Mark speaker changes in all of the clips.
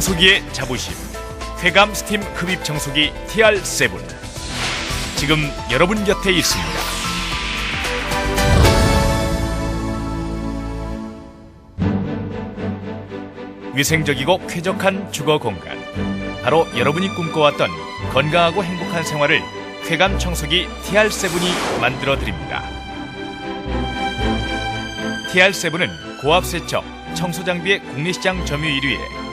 Speaker 1: 청소기의 자부심, 쾌감 스팀 흡입 청소기 TR7. 지금 여러분 곁에 있습니다. 위생적이고 쾌적한 주거 공간, 바로 여러분이 꿈꿔왔던 건강하고 행복한 생활을 쾌감 청소기 TR7이 만들어 드립니다. TR7은 고압 세척, 청소 장비의 국내 시장 점유 1위에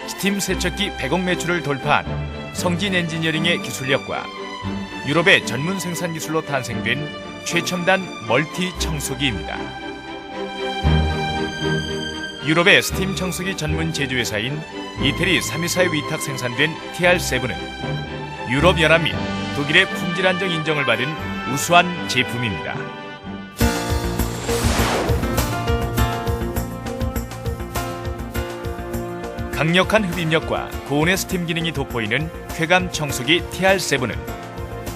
Speaker 1: 스팀 세척기 100억 매출을 돌파한 성진 엔지니어링의 기술력과 유럽의 전문 생산 기술로 탄생된 최첨단 멀티 청소기입니다. 유럽의 스팀 청소기 전문 제조회사인 이태리 3위사에 위탁 생산된 TR7은 유럽연합 및 독일의 품질 안정 인정을 받은 우수한 제품입니다. 강력한 흡입력과 고온의 스팀 기능이 돋보이는 쾌감 청소기 TR7은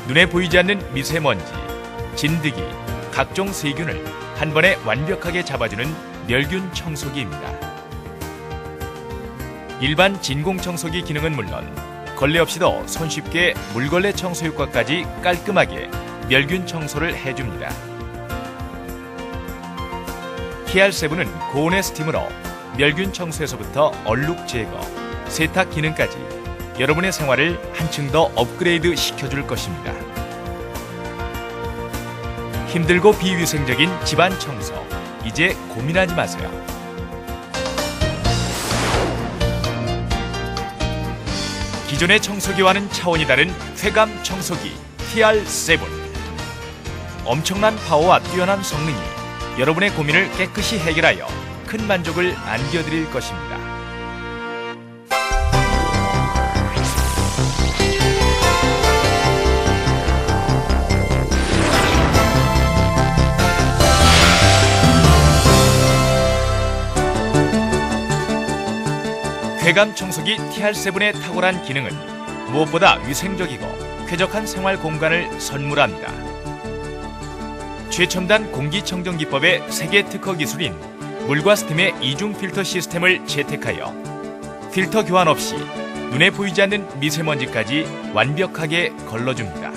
Speaker 1: 눈에 보이지 않는 미세먼지, 진드기, 각종 세균을 한 번에 완벽하게 잡아주는 멸균 청소기입니다. 일반 진공 청소기 기능은 물론 걸레 없이도 손쉽게 물걸레 청소 효과까지 깔끔하게 멸균 청소를 해줍니다. TR7은 고온의 스팀으로 멸균 청소에서부터 얼룩 제거, 세탁 기능까지 여러분의 생활을 한층 더 업그레이드 시켜줄 것입니다. 힘들고 비위생적인 집안 청소, 이제 고민하지 마세요. 기존의 청소기와는 차원이 다른 쾌감 청소기 TR7. 엄청난 파워와 뛰어난 성능이 여러분의 고민을 깨끗이 해결하여 큰 만족을 안겨드릴 것입니다. 쾌감 청소기 TR7의 탁월한 기능은 무엇보다 위생적이고 쾌적한 생활 공간을 선물합니다. 최첨단 공기청정 기법의 세계 특허 기술인 물과 스팀의 이중 필터 시스템을 채택하여 필터 교환 없이 눈에 보이지 않는 미세먼지까지 완벽하게 걸러줍니다.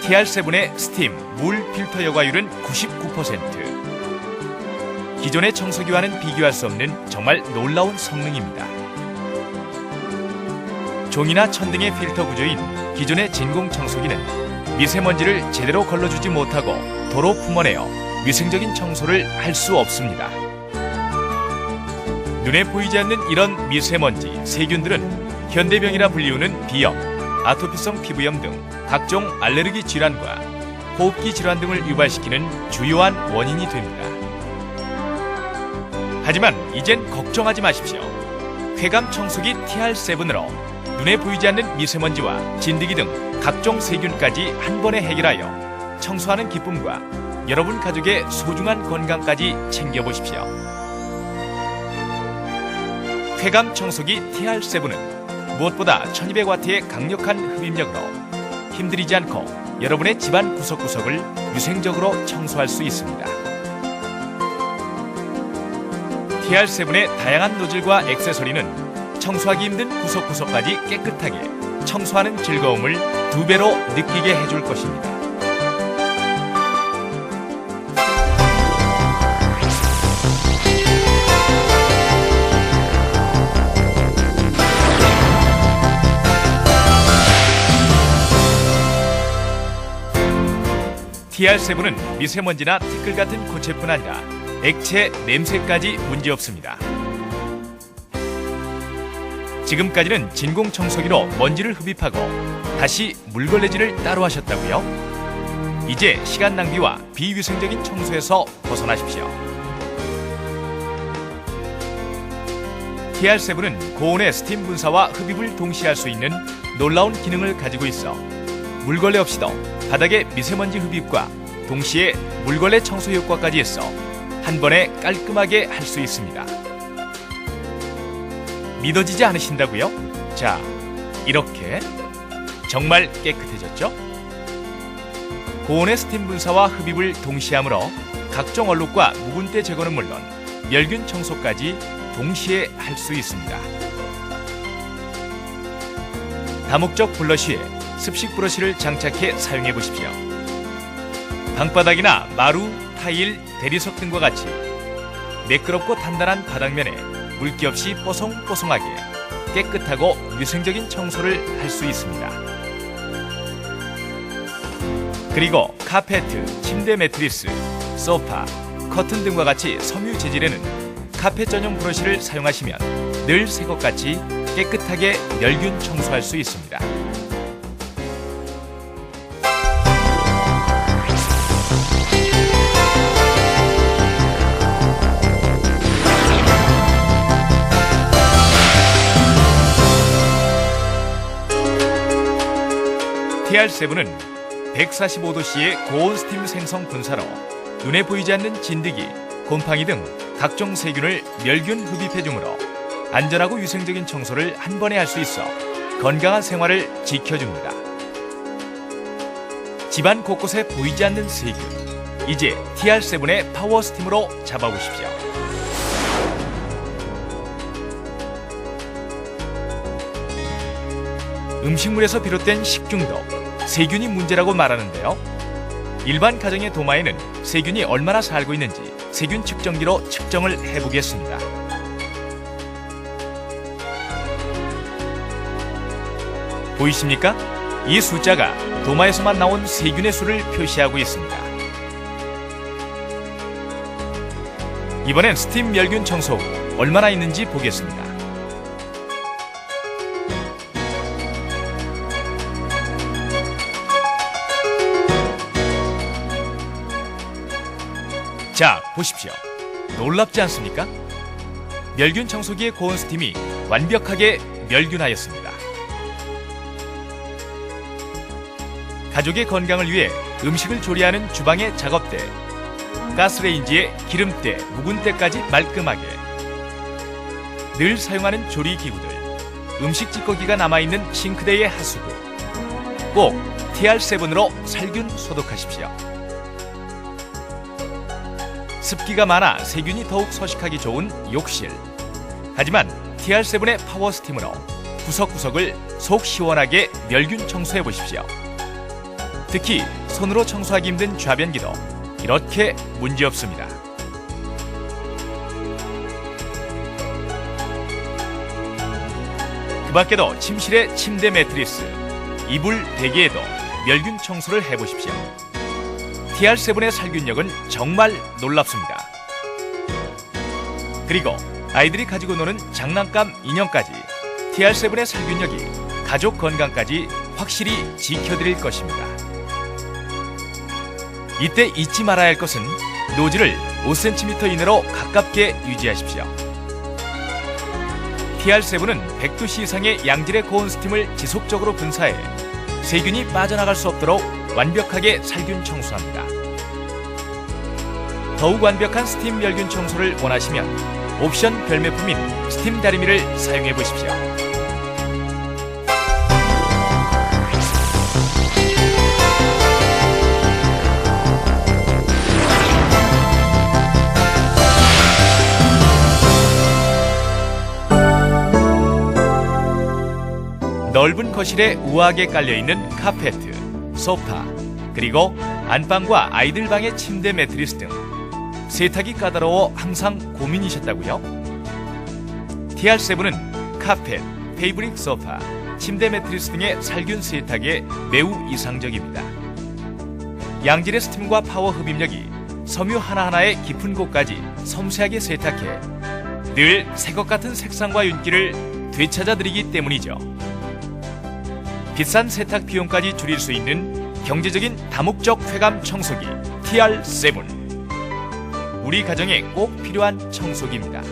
Speaker 1: TR7의 스팀, 물 필터 여과율은 99%. 기존의 청소기와는 비교할 수 없는 정말 놀라운 성능입니다. 종이나 천 등의 필터 구조인 기존의 진공 청소기는 미세먼지를 제대로 걸러주지 못하고 도로 품어내어 위생적인 청소를 할 수 없습니다. 눈에 보이지 않는 이런 미세먼지, 세균들은 현대병이라 불리우는 비염, 아토피성 피부염 등 각종 알레르기 질환과 호흡기 질환 등을 유발시키는 주요한 원인이 됩니다. 하지만 이젠 걱정하지 마십시오. 쾌감 청소기 TR7으로 눈에 보이지 않는 미세먼지와 진드기 등 각종 세균까지 한 번에 해결하여 청소하는 기쁨과 여러분 가족의 소중한 건강까지 챙겨보십시오. 쾌감 청소기 TR7은 무엇보다 1200W의 강력한 흡입력으로 힘들이지 않고 여러분의 집안 구석구석을 위생적으로 청소할 수 있습니다. TR7의 다양한 노즐과 액세서리는 청소하기 힘든 구석구석까지 깨끗하게 청소하는 즐거움을 2배로 느끼게 해줄 것입니다. TR7은 미세먼지나 티끌 같은 고체뿐 아니라 액체, 냄새까지 문제없습니다. 지금까지는 진공 청소기로 먼지를 흡입하고 다시 물걸레질을 따로 하셨다고요? 이제 시간 낭비와 비위생적인 청소에서 벗어나십시오. TR7은 고온의 스팀 분사와 흡입을 동시에 할 수 있는 놀라운 기능을 가지고 있어 물걸레 없이도 바닥의 미세먼지 흡입과 동시에 물걸레 청소 효과까지 있어 한 번에 깔끔하게 할 수 있습니다. 믿어지지 않으신다고요? 자, 이렇게 정말 깨끗해졌죠? 고온의 스팀 분사와 흡입을 동시에 하므로 각종 얼룩과 묵은때 제거는 물론 멸균 청소까지 동시에 할 수 있습니다. 다목적 블러쉬에 습식 브러쉬를 장착해 사용해 보십시오. 방바닥이나 마루, 타일, 대리석 등과 같이 매끄럽고 단단한 바닥면에 물기 없이 뽀송뽀송하게 깨끗하고 위생적인 청소를 할 수 있습니다. 그리고 카페트, 침대 매트리스, 소파, 커튼 등과 같이 섬유 재질에는 카펫 전용 브러쉬를 사용하시면 늘 새 것 같이 깨끗하게 멸균 청소할 수 있습니다. TR7은 145도씨의 고온 스팀 생성 분사로 눈에 보이지 않는 진드기, 곰팡이 등 각종 세균을 멸균 흡입해 주므로 안전하고 위생적인 청소를 한 번에 할 수 있어 건강한 생활을 지켜줍니다. 집안 곳곳에 보이지 않는 세균, 이제 TR7의 파워 스팀으로 잡아보십시오. 음식물에서 비롯된 식중독, 세균이 문제라고 말하는데요. 일반 가정의 도마에는 세균이 얼마나 살고 있는지 세균 측정기로 측정을 해보겠습니다. 보이십니까? 이 숫자가 도마에서만 나온 세균의 수를 표시하고 있습니다. 이번엔 스팀 멸균 청소 후 얼마나 있는지 보겠습니다. 자, 보십시오. 놀랍지 않습니까? 멸균 청소기의 고온 스팀이 완벽하게 멸균하였습니다. 가족의 건강을 위해 음식을 조리하는 주방의 작업대, 가스레인지의 기름때, 묵은 때까지 말끔하게, 늘 사용하는 조리기구들, 음식 찌꺼기가 남아있는 싱크대의 하수구, 꼭 TR7으로 살균 소독하십시오. 습기가 많아 세균이 더욱 서식하기 좋은 욕실. 하지만 TR7의 파워 스팀으로 구석구석을 속 시원하게 멸균 청소해 보십시오. 특히 손으로 청소하기 힘든 좌변기도 이렇게 문제없습니다. 그 밖에도 침실의 침대 매트리스, 이불, 베개에도 멸균 청소를 해보십시오. TR7의 살균력은 정말 놀랍습니다. 그리고 아이들이 가지고 노는 장난감 인형까지 TR7의 살균력이 가족 건강까지 확실히 지켜드릴 것입니다. 이때 잊지 말아야 할 것은 노즐을 5cm 이내로 가깝게 유지하십시오. TR7은 100도씨 이상의 양질의 고온 스팀을 지속적으로 분사해 세균이 빠져나갈 수 없도록 완벽하게 살균 청소합니다. 더욱 완벽한 스팀 멸균 청소를 원하시면 옵션 별매품인 스팀 다리미를 사용해 보십시오. 넓은 거실에 우아하게 깔려있는 카페트, 소파, 그리고 안방과 아이들 방의 침대 매트리스 등 세탁이 까다로워 항상 고민이셨다고요? TR7은 카펫, 페이브릭 소파, 침대 매트리스 등의 살균 세탁에 매우 이상적입니다. 양질의 스팀과 파워 흡입력이 섬유 하나하나의 깊은 곳까지 섬세하게 세탁해 늘 새것 같은 색상과 윤기를 되찾아드리기 때문이죠. 비싼 세탁 비용까지 줄일 수 있는 경제적인 다목적 쾌감 청소기 TR7. 우리 가정에 꼭 필요한 청소기입니다.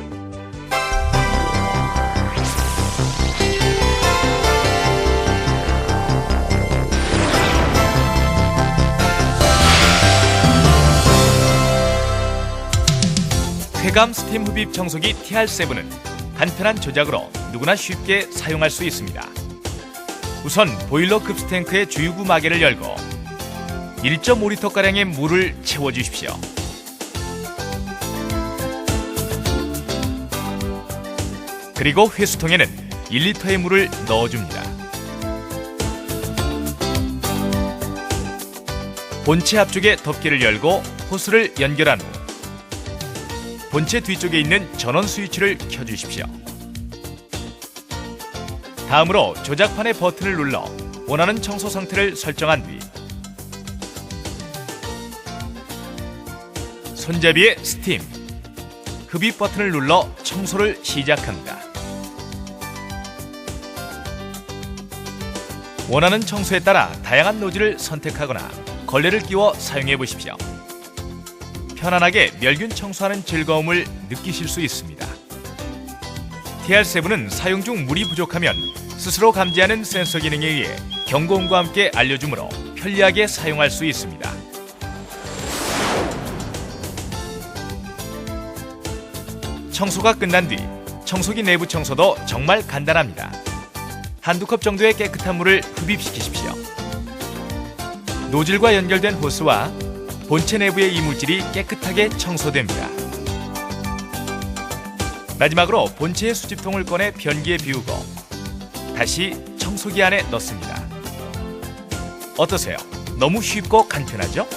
Speaker 1: 쾌감 스팀 흡입 청소기 TR7은 간편한 조작으로 누구나 쉽게 사용할 수 있습니다. 우선 보일러 급스탱크의 주유구 마개를 열고 1.5리터가량의 물을 채워주십시오. 그리고 회수통에는 1리터의 물을 넣어줍니다. 본체 앞쪽에 덮개를 열고 호스를 연결한 후 본체 뒤쪽에 있는 전원 스위치를 켜주십시오. 다음으로 조작판의 버튼을 눌러 원하는 청소 상태를 설정한 뒤 손잡이의 스팀, 흡입 버튼을 눌러 청소를 시작합니다. 원하는 청소에 따라 다양한 노즐을 선택하거나 걸레를 끼워 사용해 보십시오. 편안하게 멸균 청소하는 즐거움을 느끼실 수 있습니다. TR7은 사용 중 물이 부족하면 스스로 감지하는 센서 기능에 의해 경고음과 함께 알려주므로 편리하게 사용할 수 있습니다. 청소가 끝난 뒤 청소기 내부 청소도 정말 간단합니다. 한두 컵 정도의 깨끗한 물을 흡입시키십시오. 노즐과 연결된 호스와 본체 내부의 이물질이 깨끗하게 청소됩니다. 마지막으로 본체의 수집통을 꺼내 변기에 비우고 다시 청소기 안에 넣습니다. 어떠세요? 너무 쉽고 간편하죠?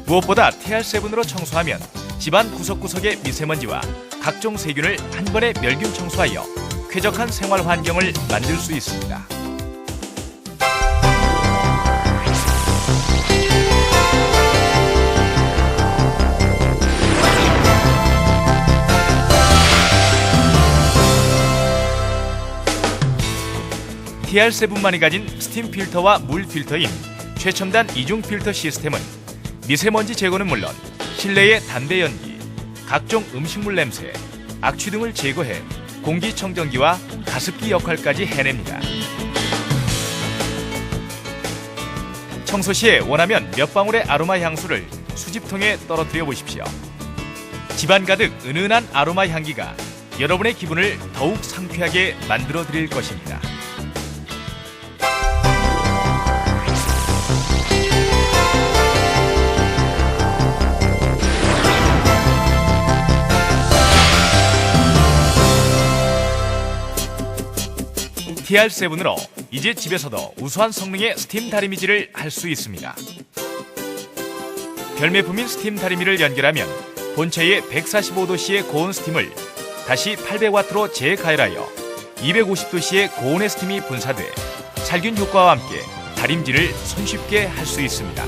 Speaker 1: 무엇보다 TR7으로 청소하면 집안 구석구석의 미세먼지와 각종 세균을 한 번에 멸균 청소하여 쾌적한 생활 환경을 만들 수 있습니다. TR7만이 가진 스팀 필터와 물 필터인 최첨단 이중 필터 시스템은 미세먼지 제거는 물론 실내의 담배 연기, 각종 음식물 냄새, 악취 등을 제거해 공기청정기와 가습기 역할까지 해냅니다. 청소 시에 원하면 몇 방울의 아로마 향수를 수집통에 떨어뜨려 보십시오. 집안 가득 은은한 아로마 향기가 여러분의 기분을 더욱 상쾌하게 만들어 드릴 것입니다. TR7으로 이제 집에서도 우수한 성능의 스팀 다리미질을 할 수 있습니다. 별매품인 스팀 다리미를 연결하면 본체의 145도씨의 고온 스팀을 다시 800W로 재가열하여 250도씨의 고온의 스팀이 분사돼 살균 효과와 함께 다림질을 손쉽게 할 수 있습니다.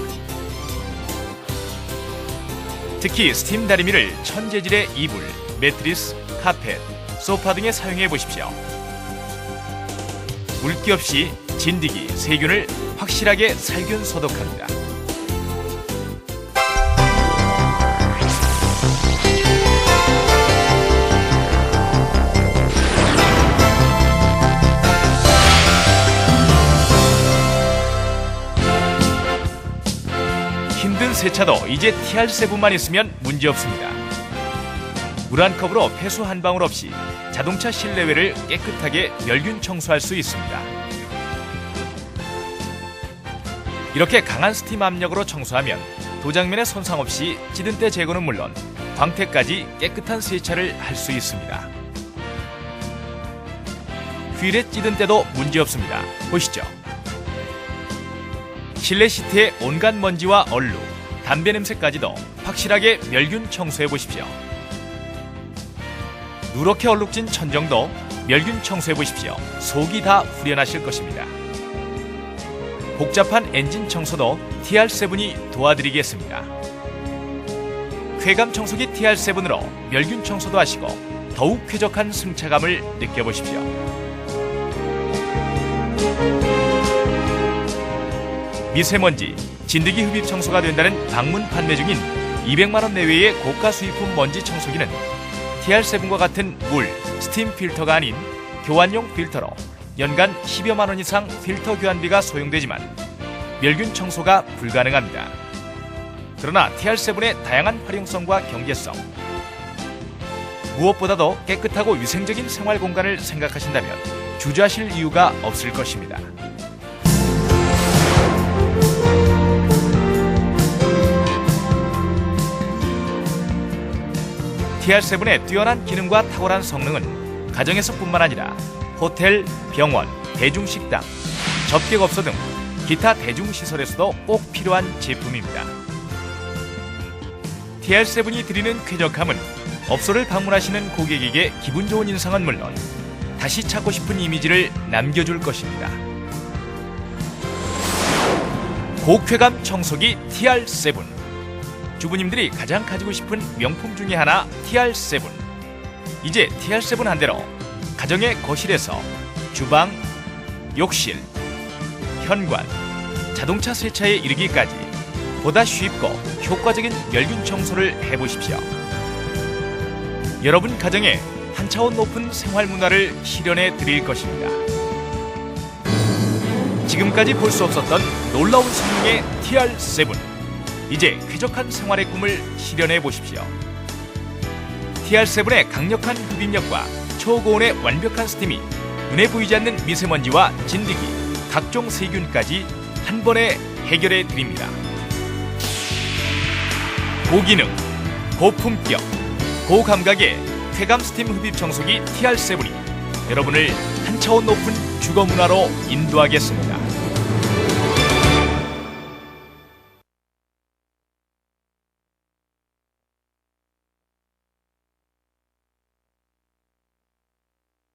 Speaker 1: 특히 스팀 다리미를 천재질의 이불, 매트리스, 카펫, 소파 등에 사용해 보십시오. 물기 없이 진드기, 세균을 확실하게 살균 소독합니다. 힘든 세차도 이제 TR7만 있으면 문제없습니다. 물 한 컵으로 폐수 한 방울 없이 자동차 실내외를 깨끗하게 멸균 청소할 수 있습니다. 이렇게 강한 스팀 압력으로 청소하면 도장면에 손상 없이 찌든때 제거는 물론 광택까지 깨끗한 세차를 할 수 있습니다. 휠에 찌든 때도 문제없습니다. 보시죠. 실내 시트의 온갖 먼지와 얼룩, 담배 냄새까지도 확실하게 멸균 청소해 보십시오. 누렇게 얼룩진 천정도 멸균 청소해 보십시오. 속이 다 후련하실 것입니다. 복잡한 엔진 청소도 TR7이 도와드리겠습니다. 쾌감 청소기 TR7으로 멸균 청소도 하시고 더욱 쾌적한 승차감을 느껴보십시오. 미세먼지, 진드기 흡입 청소가 된다는 방문 판매 중인 200만원 내외의 고가 수입품 먼지 청소기는 TR7과 같은 물, 스팀 필터가 아닌 교환용 필터로 연간 10여만원 이상 필터 교환비가 소용되지만 멸균 청소가 불가능합니다. 그러나 TR7의 다양한 활용성과 경제성, 무엇보다도 깨끗하고 위생적인 생활 공간을 생각하신다면 주저하실 이유가 없을 것입니다. TR7의 뛰어난 기능과 탁월한 성능은 가정에서뿐만 아니라 호텔, 병원, 대중식당, 접객업소 등 기타 대중시설에서도 꼭 필요한 제품입니다. TR7이 드리는 쾌적함은 업소를 방문하시는 고객에게 기분 좋은 인상은 물론 다시 찾고 싶은 이미지를 남겨줄 것입니다. 고쾌감 청소기 TR7. 주부님들이 가장 가지고 싶은 명품 중에 하나 TR7. 이제 TR7 한 대로 가정의 거실에서 주방, 욕실, 현관, 자동차 세차에 이르기까지 보다 쉽고 효과적인 멸균 청소를 해보십시오. 여러분 가정에 한 차원 높은 생활 문화를 실현해 드릴 것입니다. 지금까지 볼 수 없었던 놀라운 성능의 TR7. 이제 쾌적한 생활의 꿈을 실현해 보십시오. TR7의 강력한 흡입력과 초고온의 완벽한 스팀이 눈에 보이지 않는 미세먼지와 진드기, 각종 세균까지 한 번에 해결해 드립니다. 고기능, 고품격, 고감각의 쾌감 스팀 흡입 청소기 TR7이 여러분을 한 차원 높은 주거 문화로 인도하겠습니다.